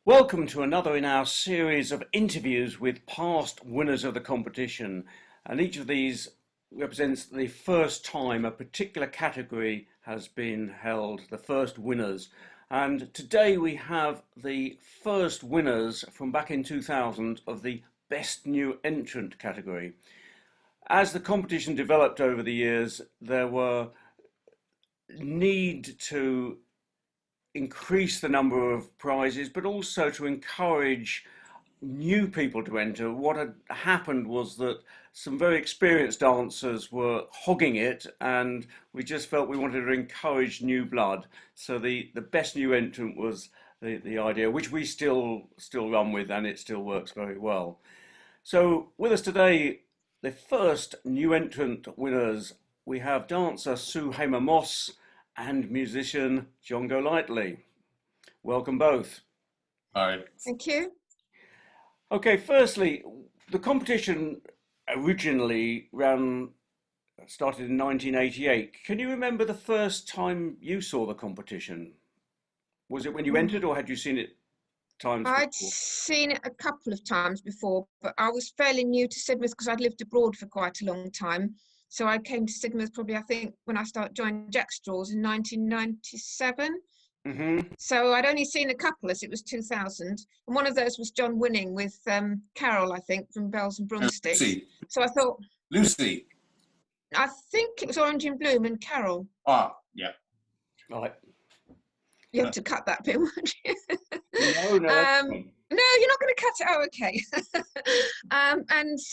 Welcome to another in our series of interviews with past winners of the competition. And each of these represents the first time a particular category has been held, the first winners. And today we have the first winners from back in 2000 of the Best New Entrant category. As the competition developed over the years, there were need to increase the number of prizes, but also to encourage new people to enter. What had happened was that some very experienced dancers were hogging it, and we just felt we wanted to encourage new blood. So the best new entrant was the idea, which we still run with, and it still works very well. So with us today, the first new entrant winners, we have dancer Sue Hamer Moss and musician John Golightly. Welcome both. Hi. Thank you. Okay, firstly, the competition originally started in 1988. Can you remember the first time you saw the competition? Was it when you entered, or had you seen it times I'd before? seen it a couple of times before, but I was fairly new to Sidmouth because I'd lived abroad for quite a long time. So I came to Sidmouth probably, I think, when I started joining Jack Straws in 1997. So I'd only seen a couple as it was 2000. And one of those was John winning with Carol, I think, from Bells and Broomsticks. Lucy. So I thought, Lucy. I think it was Orange and Bloom and Carol. Ah, yeah. Right. You have to cut that bit, won't you? No, that's fine. No, you're not going to cut it. Oh, okay.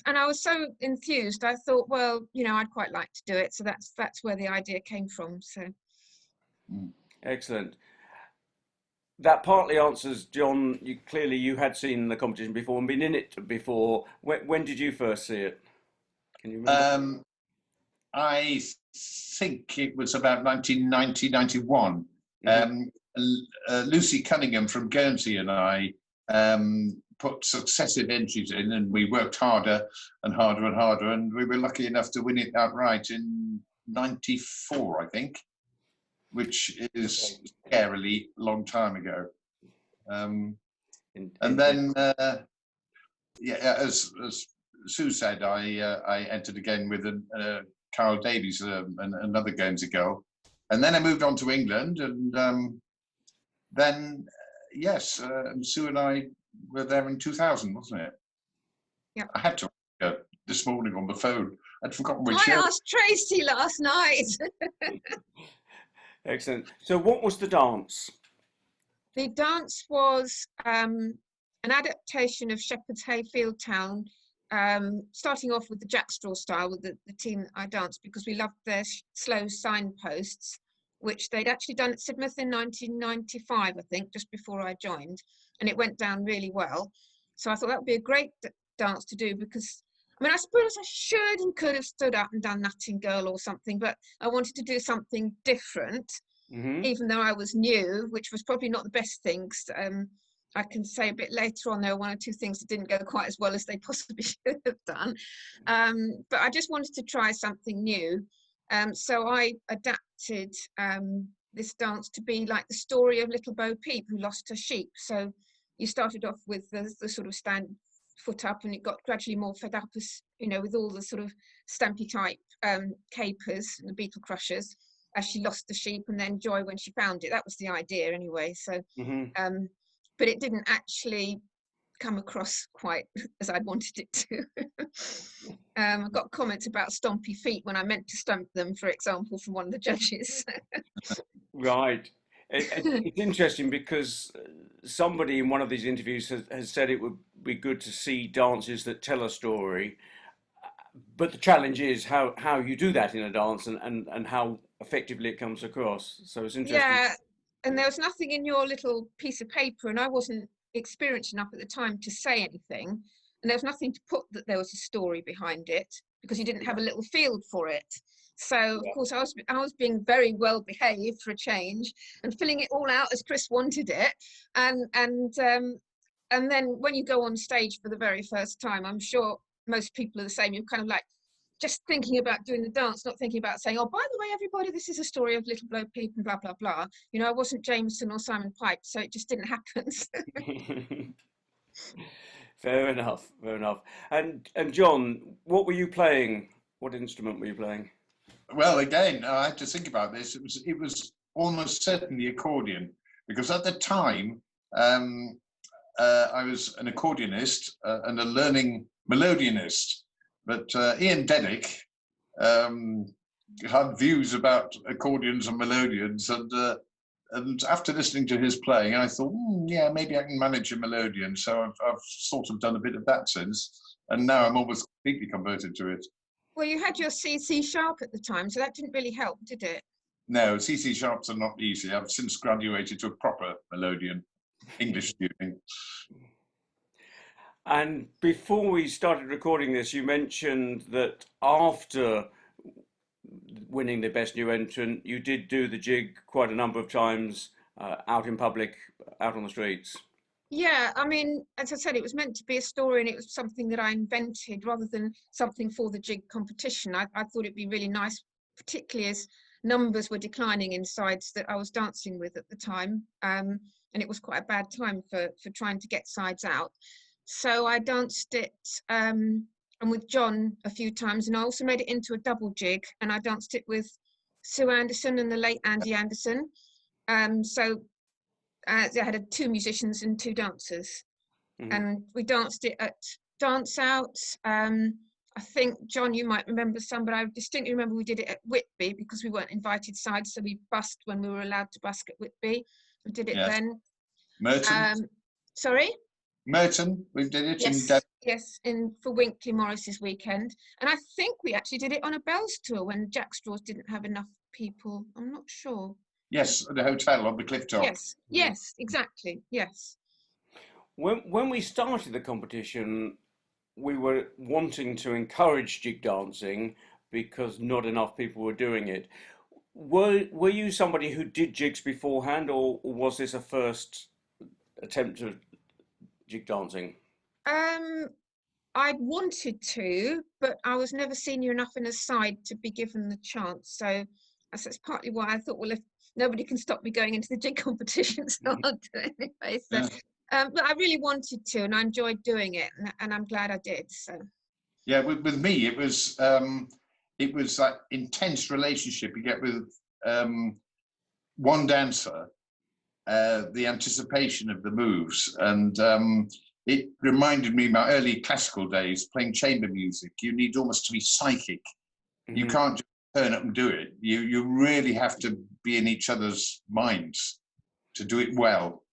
And I was so enthused. I thought, well, I'd quite like to do it. So that's where the idea came from. So Excellent. That partly answers, John. You had seen the competition before and been in it before. When did you first see it? Can you remember? I think it was about 1990, 91. Lucy Cunningham from Guernsey and I put successive entries in, and we worked harder and harder and harder, and we were lucky enough to win it outright in 94, I think, which is a scarily long time ago. And then, as Sue said, I entered again with Carol Davies, another Guernsey girl, and then I moved on to England, and then Sue and I were there in 2000, wasn't it? Yeah. I had to this morning on the phone. I'd forgotten which I show. asked Tracy last night. Excellent. So what was the dance? The dance was an adaptation of Shepherd's Hayfield Town, starting off with the jackstraw style with the team that I danced, because we loved their slow signposts, which they'd actually done at Sidmouth in 1995, I think, just before I joined, and it went down really well. So I thought that would be a great dance to do, because I suppose I should and could have stood up and done Nightingale or something, but I wanted to do something different, even though I was new, which was probably not the best thing. I can say a bit later on there were one or two things that didn't go quite as well as they possibly should have done. But I just wanted to try something new. So I adapted this dance to be like the story of Little Bo Peep, who lost her sheep. So you started off with the sort of stand foot up, and it got gradually more fed up, as with all the sort of stampy type capers and the beetle crushers, as she lost the sheep, and then joy when she found it. That was the idea anyway. So but it didn't actually come across quite as I'd wanted it to. I got comments about stompy feet when I meant to stump them, for example, from one of the judges. Right. It's interesting because somebody in one of these interviews has said it would be good to see dances that tell a story, but the challenge is how you do that in a dance, and how effectively it comes across. So it's interesting. Yeah, and there was nothing in your little piece of paper, and I wasn't experienced enough at the time to say anything, and there was nothing to put that there was a story behind it, because you didn't have a little field for it. So of course I was being very well behaved for a change, and filling it all out as Chris wanted it, and then when you go on stage for the very first time, I'm sure most people are the same. You're kind of like just thinking about doing the dance, not thinking about saying, oh, by the way, everybody, this is a story of Little Bo Peep and blah, blah, blah. You know, I wasn't Jameson or Simon Pike, so it just didn't happen. Fair enough, fair enough. And John, what were you playing? What instrument were you playing? Well, again, I had to think about this. It was almost certainly accordion, because at the time I was an accordionist and a learning melodionist. But Ian Deddick had views about accordions and melodions, and after listening to his playing, I thought, yeah, maybe I can manage a melodion. So I've sort of done a bit of that since, and now I'm almost completely converted to it. Well, you had your C sharp at the time, so that didn't really help, did it? No, CC sharps are not easy. I've since graduated to a proper melodion, English tuning. And before we started recording this, you mentioned that after winning the Best New Entrant, you did do the jig quite a number of times out in public, out on the streets. Yeah, I mean, as I said, it was meant to be a story, and it was something that I invented rather than something for the jig competition. I thought it'd be really nice, particularly as numbers were declining in sides that I was dancing with at the time. And it was quite a bad time for trying to get sides out. So I danced it and with John a few times, and I also made it into a double jig, and I danced it with Sue Anderson and the late Andy Anderson. So I had 2 musicians and 2 dancers, and we danced it at dance outs. I think, John, you might remember some, but I distinctly remember we did it at Whitby because we weren't invited sides, so we busked when we were allowed to busk at Whitby. We did it then. Merton. Sorry? Merton, we did it in for Winkley Morris's weekend. And I think we actually did it on a Bells tour when Jack Straws didn't have enough people. I'm not sure. Yes, at the hotel on the cliff top. Yes, exactly. Yes. When we started the competition, we were wanting to encourage jig dancing because not enough people were doing it. Were you somebody who did jigs beforehand, or was this a first attempt at jig dancing? I'd wanted to, but I was never senior enough in a side to be given the chance. So that's partly why I thought, well, if nobody can stop me going into the jig competition, so I'll do it anyway. So, but I really wanted to, and I enjoyed doing it, and I'm glad I did. So. Yeah, with me, it was that intense relationship you get with one dancer, the anticipation of the moves, and it reminded me of my early classical days playing chamber music. You need almost to be psychic. You can't just turn up and do it. You really have to be in each other's minds to do it well.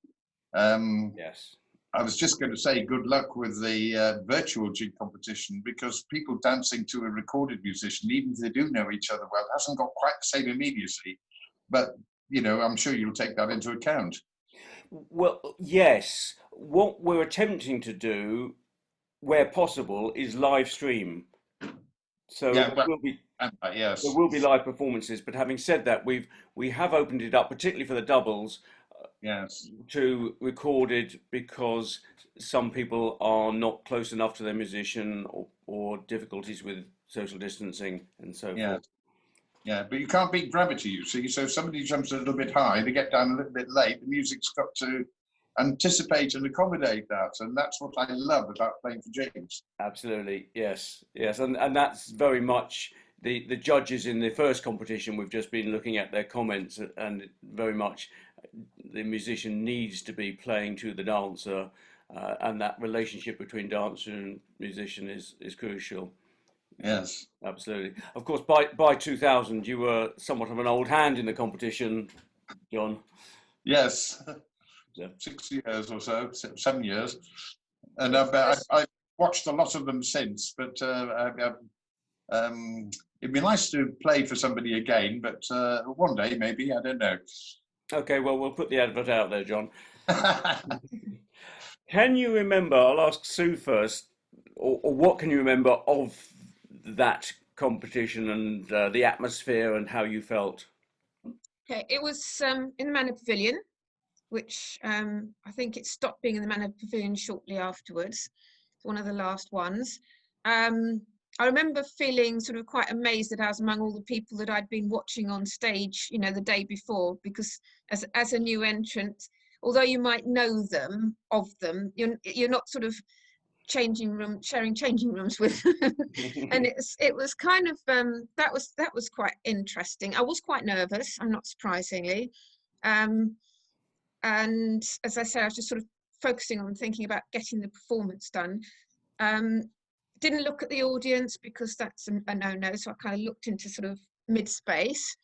Yes. I was just going to say good luck with the virtual jig competition, because people dancing to a recorded musician, even if they do know each other well, hasn't got quite the same immediacy. But, you know, I'm sure you'll take that into account. Well, yes. What we're attempting to do, where possible, is live stream. So yeah, there will be live performances. But having said that, we have opened it up, particularly for the doubles, to recorded, because some people are not close enough to their musician, or difficulties with social distancing and so forth. Yeah, but you can't beat gravity, you see. So if somebody jumps a little bit high, they get down a little bit late, the music's got to anticipate and accommodate that. And that's what I love about playing for jigs. Absolutely, yes. And that's very much the judges in the first competition. We've just been looking at their comments, and very much the musician needs to be playing to the dancer, and that relationship between dancer and musician is crucial. Yes, absolutely. Of course, by 2000, you were somewhat of an old hand in the competition, John. Yes, 6 years or so, 7 years, and I've watched a lot of them since. But it'd be nice to play for somebody again. But one day, maybe, I don't know. Okay, well, we'll put the advert out there, John. Can you remember? I'll ask Sue first. Or what can you remember of that competition and the atmosphere and how you felt? Okay, it was in the Manor Pavilion, which I think it stopped being in the Manor Pavilion shortly afterwards. It's one of the last ones. I remember feeling sort of quite amazed that I was among all the people that I'd been watching on stage, you know, the day before, because as a new entrant, although you might know them, you're not sort of sharing changing rooms with and it was kind of that was quite interesting. I was quite nervous, I'm not surprisingly, and as I say, I was just sort of focusing on thinking about getting the performance done. Didn't look at the audience because that's a no-no, so I kind of looked into sort of mid-space.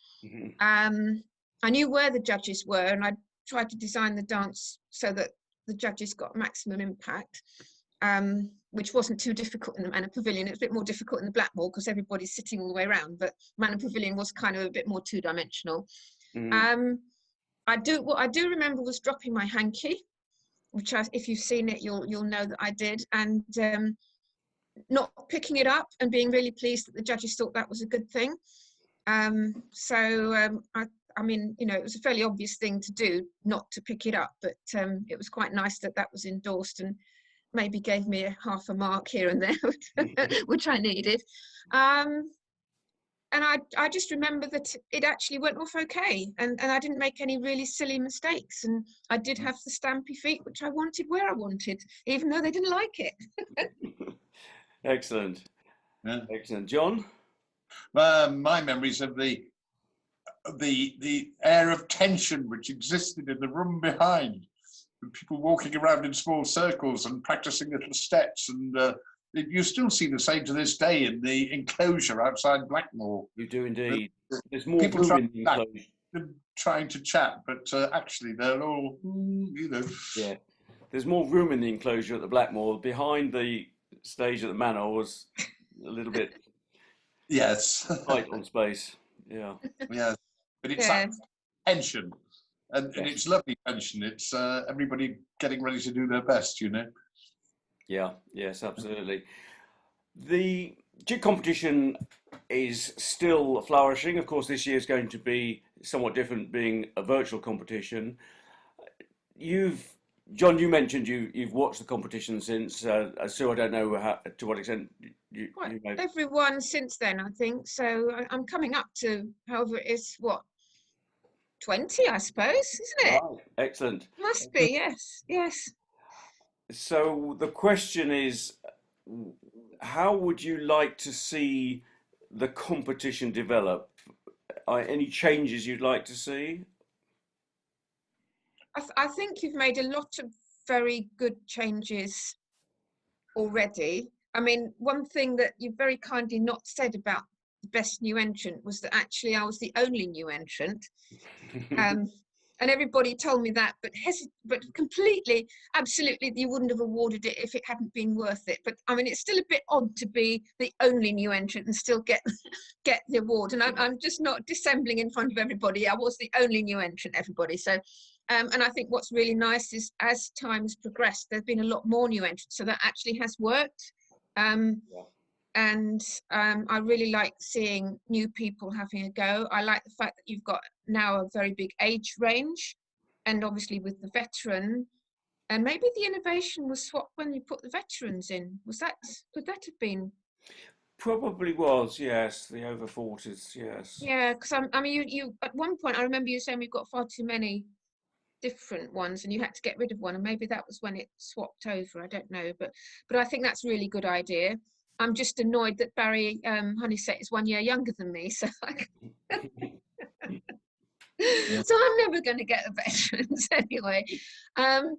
I knew where the judges were, and I tried to design the dance so that the judges got maximum impact, which wasn't too difficult in the Manor Pavilion. It was a bit more difficult in the Blackmore because everybody's sitting all the way around, but Manor Pavilion was kind of a bit more two-dimensional. What I do remember was dropping my hanky, which if you've seen it, you'll know that I did, and not picking it up and being really pleased that the judges thought that was a good thing. I mean, you know, it was a fairly obvious thing to do, not to pick it up, but it was quite nice that that was endorsed and maybe gave me half a mark here and there, which I needed. And I just remember that it actually went off okay, and I didn't make any really silly mistakes, and I did have the stampy feet, which I wanted where I wanted, even though they didn't like it. Excellent. Yeah. Excellent. John? My memories of the air of tension which existed in the room behind, with people walking around in small circles and practicing little steps, and you still see the same to this day in the enclosure outside Blackmore. You do indeed. There's more People room in the enclosure. trying to chat, but actually they're all, you know. Yeah, there's more room in the enclosure at the Blackmore. Behind the stage at the Manor was a little bit Yes. tight on space. Yeah. Yeah, but it's that tension, and it's lovely tension. It's everybody getting ready to do their best, you know. Yeah, yes, absolutely. The jig competition is still flourishing. Of course, this year is going to be somewhat different, being a virtual competition. John, you mentioned you've watched the competition since. Sue, I don't know to what extent you know. Everyone since then, I think. So I'm coming up to, however it is, what, 20, I suppose, isn't it? Right, excellent. Must be, yes, yes. So the question is, how would you like to see the competition develop? Any changes you'd like to see? I think you've made a lot of very good changes already. I mean, one thing that you've very kindly not said about the best new entrant was that actually I was the only new entrant. And everybody told me that, but completely, absolutely, you wouldn't have awarded it if it hadn't been worth it. But I mean, it's still a bit odd to be the only new entrant and still get the award. And I'm just not dissembling in front of everybody. I was the only new entrant, everybody. So, and I think what's really nice is as time has progressed, there's been a lot more new entrants. So that actually has worked. And I really like seeing new people having a go. I like the fact that you've got now a very big age range, and obviously with the veteran, and maybe the innovation was swapped when you put the veterans in. Could that have been? Probably was, yes. The over 40s, yes. Yeah, because I mean, you at one point I remember you saying we've got far too many different ones, and you had to get rid of one, and maybe that was when it swapped over. I don't know, but I think that's a really good idea. I'm just annoyed that Barry Honeysett is 1 year younger than me, so so I'm never going to get the veterans anyway. And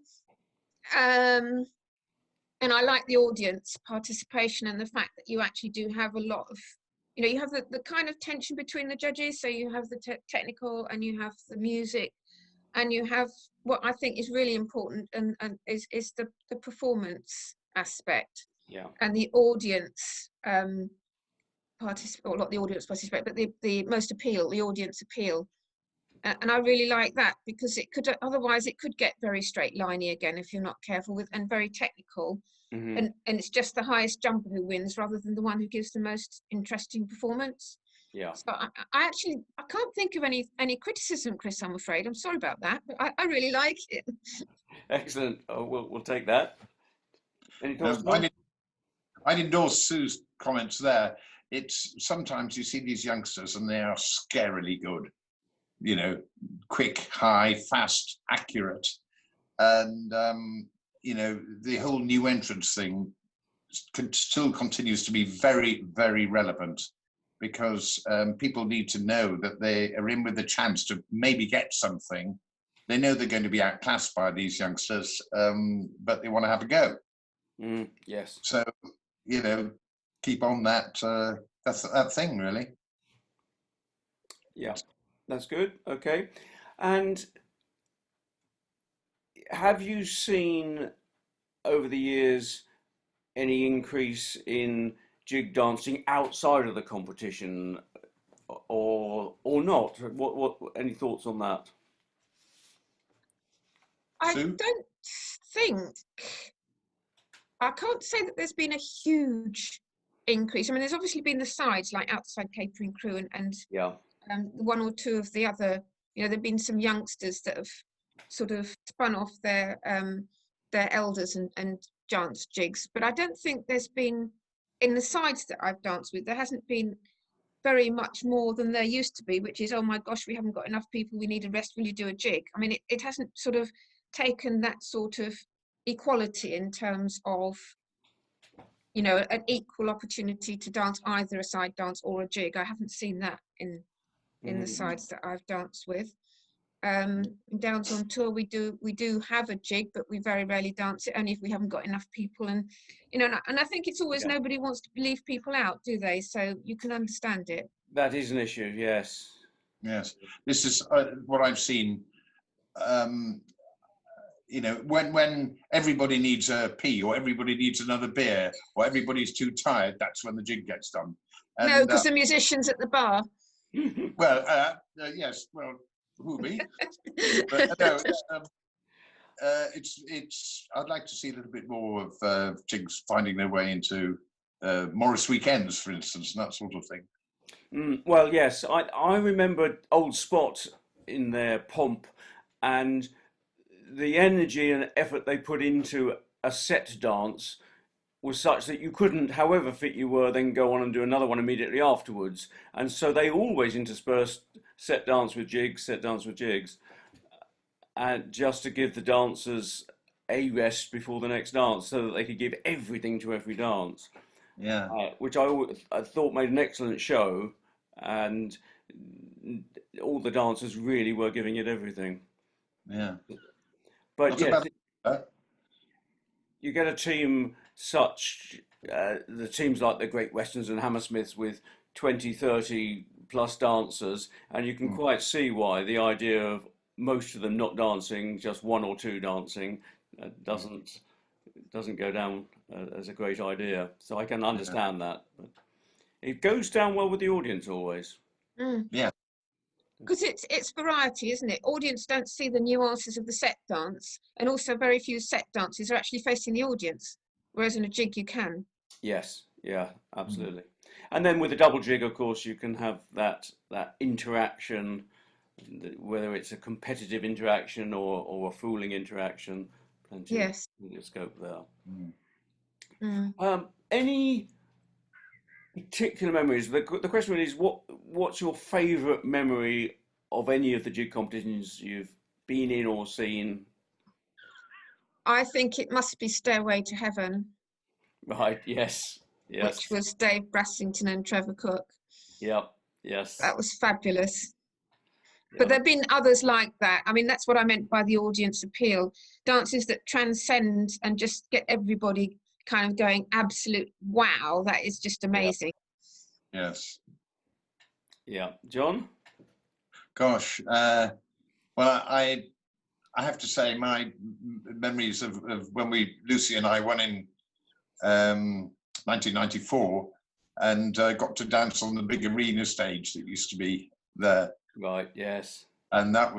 I like the audience participation and the fact that you actually do have a lot of, you know, you have the kind of tension between the judges. So you have the technical, and you have the music, and you have what I think is really important, and is the performance aspect. Yeah. And the audience participate, or not the audience participate, but the audience appeal. And I really like that, because otherwise it could get very straight liney again if you're not careful with, and very technical. And it's just the highest jumper who wins rather than the one who gives the most interesting performance. Yeah. So I can't think of any criticism, Chris, I'm afraid. I'm sorry about that, but I really like it. Excellent. Oh, we'll take that. Any thoughts? I'd endorse Sue's comments there. It's sometimes you see these youngsters and they are scarily good, you know, quick, high, fast, accurate. And, you know, the whole new entrance thing still continues to be very, very relevant, because people need to know that they are in with the chance to maybe get something. They know they're going to be outclassed by these youngsters, but they want to have a go. Yes. So, you know, keep on that that thing, really. Yeah, that's good. Okay. And have you seen over the years any increase in jig dancing outside of the competition, or not? What any thoughts on that? I Sue? don't think, I can't say that there's been a huge increase. I mean, there's obviously been the sides like outside catering crew and Yeah. one or two of the other, you know, there've been some youngsters that have sort of spun off their elders and danced jigs. But I don't think there's been, in the sides that I've danced with, there hasn't been very much more than there used to be, which is, oh my gosh, we haven't got enough people, we need a rest, will you do a jig? I mean, it hasn't sort of taken that sort of equality in terms of, you know, an equal opportunity to dance either a side dance or a jig. I haven't seen that in the sides that I've danced with. Downs on tour, we do have a jig, but we very rarely dance it, only if we haven't got enough people. And you know, and I think it's always, nobody wants to leave people out, do they? So you can understand it. That is an issue. Yes. Yes, this is what I've seen. You know, when everybody needs a pee, or everybody needs another beer, or everybody's too tired, that's when the jig gets done. And, no, because the musician's at the bar. Well, yes, well, who be? But no, it's. I'd like to see a little bit more of jigs finding their way into Morris weekends, for instance, and that sort of thing. Well, yes, I remember Old Spot in their pomp, and the energy and effort they put into a set dance was such that you couldn't, however fit you were, then go on and do another one immediately afterwards. And so they always interspersed set dance with jigs, set dance with jigs, and just to give the dancers a rest before the next dance, so that they could give everything to every dance. Yeah. Which I thought made an excellent show, and all the dancers really were giving it everything. Yeah. But yes, Huh? you get a team such, the teams like the Great Westerns and Hammersmiths with 20, 30 plus dancers, and you can quite see why the idea of most of them not dancing, just one or two dancing, doesn't go down as a great idea. So I can understand that. But it goes down well with the audience always. Yeah. Because it's variety, isn't it? Audience don't see the nuances of the set dance, and also very few set dances are actually facing the audience, whereas in a jig you can. Yes, yeah, absolutely. And then with a double jig, of course, you can have that interaction, whether it's a competitive interaction or a fooling interaction. Plenty Yes. of scope there. Mm. Any particular memories? The question is, what's your favourite memory of any of the jig competitions you've been in or seen? I think it must be Stairway to Heaven, Right, yes, which yes, was Dave Brassington and Trevor Cook. yep, yes, That was fabulous. But yeah, there have been others like that. I mean, that's what I meant by the audience appeal. Dances that transcend and just get everybody kind of going, absolute wow, that is just amazing. Yes. yeah. John? Gosh. Well, I have to say my memories of when Lucy and I won in 1994, and got to dance on the big arena stage that used to be there. Right, yes. And that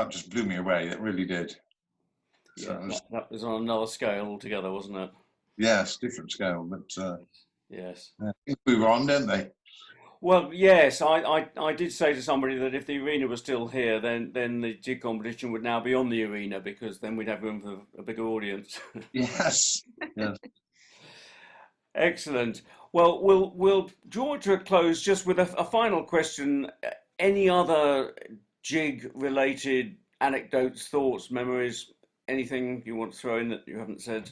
just blew me away. It really did. Yeah, So that was on another scale altogether, wasn't it? yes, different scale, but Yes. things move on, don't they? Well, yes, I did say to somebody that if the arena was still here, then the jig competition would now be on the arena, because then we'd have room for a bigger audience. Yes. Yes. Excellent. Well, we'll draw it to a close just with a final question. Any other jig related anecdotes, thoughts, memories, anything you want to throw in that you haven't said?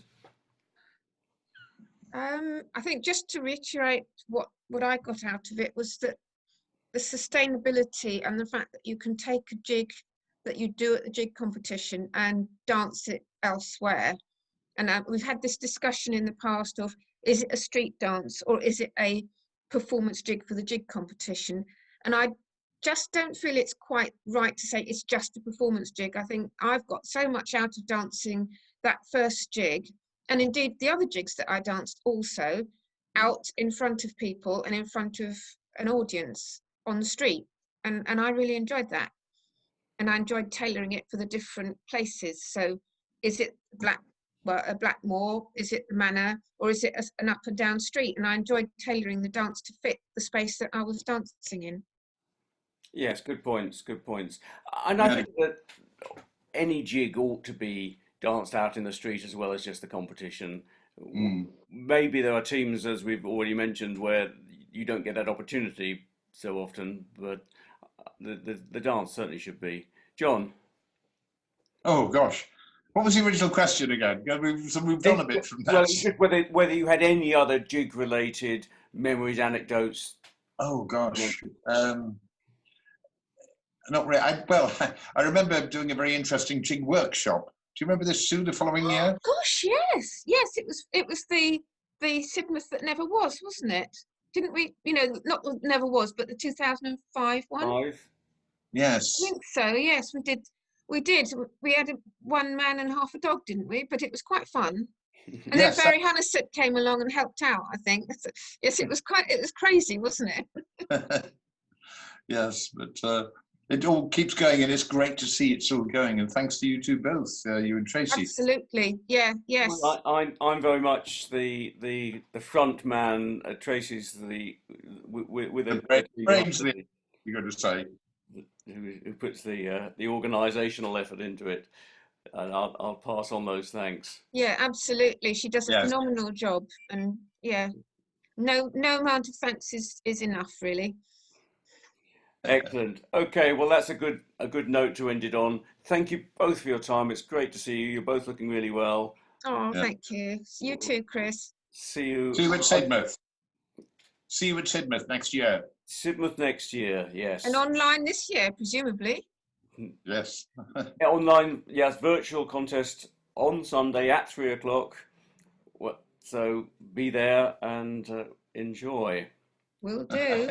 I think just to reiterate what I got out of it was that the sustainability and the fact that you can take a jig that you do at the jig competition and dance it elsewhere. And we've had this discussion in the past of, is it a street dance or is it a performance jig for the jig competition? And I just don't feel it's quite right to say it's just a performance jig. I think I've got so much out of dancing that first jig, and indeed the other jigs that I danced also, out in front of people and in front of an audience on the street. And I really enjoyed that. And I enjoyed tailoring it for the different places. So is it a Blackmore, is it the Manor, or is it an up and down street? And I enjoyed tailoring the dance to fit the space that I was dancing in. Yes, good points, good points. And I Yeah. think that any jig ought to be danced out in the street as well as just the competition. Mm. Maybe there are teams, as we've already mentioned, where you don't get that opportunity so often, but the dance certainly should be. John? Oh gosh, what was the original question again? We've moved on a bit from Well, that. it's just whether you had any other jig related memories, anecdotes. Oh gosh, not really. I remember doing a very interesting jig workshop. Do you remember this, Sue? The following year? Gosh, yes, it was the Sidmouth that never was, wasn't it? Didn't we? You know, not that never was, but the 2005 one. I Yes. think so. Yes, we did. We did. We had one man and half a dog, didn't we? But it was quite fun. And Yes. then Barry Hunniset came along and helped out, I think. Yes, it was crazy, wasn't it? Yes, but it all keeps going, and it's great to see it's all going. And thanks to you two both, you and Tracy. Absolutely. Yeah. Yes. Well, I'm very much the front man. Tracy's with The a brains, you're going to say. who puts the organisational effort into it. And I'll pass on those thanks. Yeah, absolutely. She does a Yes. phenomenal job, and yeah, no amount of thanks is enough, really. Excellent. Okay, well that's a good note to end it on. Thank you both for your time. It's great to see you. You're both looking really well. Oh, Yeah. thank you. You too, Chris. See you. See you at Sidmouth. See you at Sidmouth next year. Sidmouth next year. Yes. And online this year, presumably. Yes. Online, yes, virtual contest on Sunday at 3 o'clock. So be there and enjoy. Will do.